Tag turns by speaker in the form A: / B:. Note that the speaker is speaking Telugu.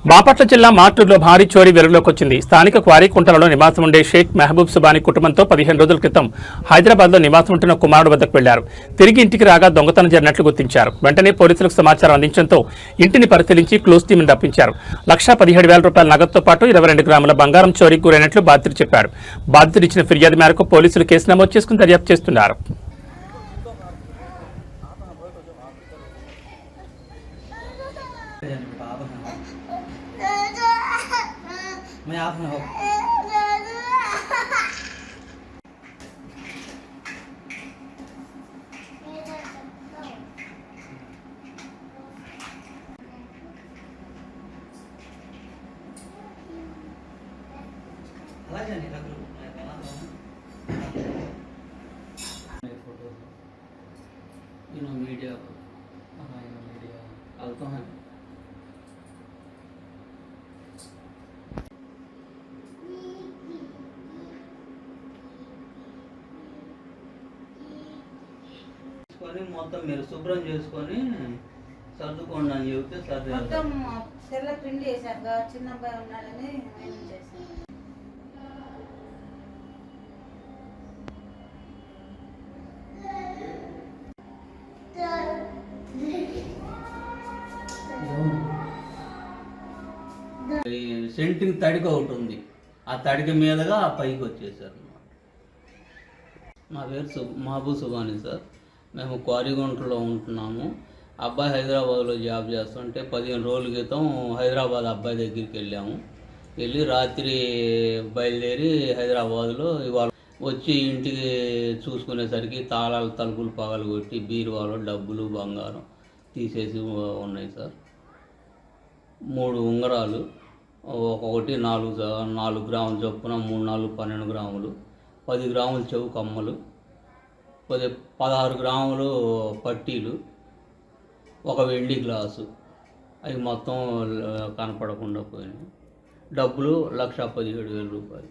A: బాపట్ల జిల్లా మార్టూరులో భారీ చోరీ వెలుగులోకి వచ్చింది. స్థానిక క్వారీ కుంటలలో నివాసం ఉండే షేక్ మెహబూబ్ సుబానీ కుటుంబంతో 15 రోజుల క్రితం హైదరాబాద్లో నివాసం ఉంటున్న కుమారుడు వద్దకు వెళ్లారు. తిరిగి ఇంటికి రాగా దొంగతనం జరిగినట్లు గుర్తించారు. వెంటనే పోలీసులకు సమాచారం అందించడంతో ఇంటిని పరిశీలించి క్లోజ్ టీంను రప్పించారు. 1,17,000 రూపాయల నగదుతో పాటు 22 గ్రాముల బంగారం చోరీకి గురైనట్లు బాధితుడు చెప్పారు. బాధితుడు ఇచ్చిన ఫిర్యాదు మేరకు పోలీసులు కేసు నమోదు చేసుకుని దర్యాప్తు చేస్తున్నారు.
B: मैं आप में हो मीडिया तो है మొత్తం మీరు శుభ్రం చేసుకొని సర్దుకోండి అని చెప్తే సర్ది
C: మొత్తం తెల్ల పిండి వేసాక చిన్న అబ్బాయి ఉన్నాడని నేను చేశాను.
B: సెంటింగ్ తడిక ఒకటి ఉంది, ఆ తడిక మీదగా పైకి వచ్చేసారు. నా పేరు మహబూబ్ సుబానీ సార్. మేము క్వారీగుంటలో ఉంటున్నాము. అబ్బాయి హైదరాబాద్లో జాబ్ చేస్తుంటే 15 రోజుల క్రితం హైదరాబాద్ అబ్బాయి దగ్గరికి వెళ్ళి రాత్రి బయలుదేరి హైదరాబాద్లో ఇవాళ వచ్చి ఇంటికి చూసుకునేసరికి తాళాలు తలుపులు పగలగొట్టి బీరువాలో డబ్బులు బంగారం తీసేసి ఉన్నాయి సార్. 3 ఉంగరాలు, ఒక్కొక్కటి 4 గ్రాముల చొప్పున 3, 4, 12 గ్రాములు, 10 గ్రాముల చెవు కమ్మలు, 16 గ్రాములు పట్టీలు, ఒక వెండి గ్లాసు, అవి మొత్తం కనపడకుండా పోయినాయి. డబ్బులు 1,17,000 రూపాయలు.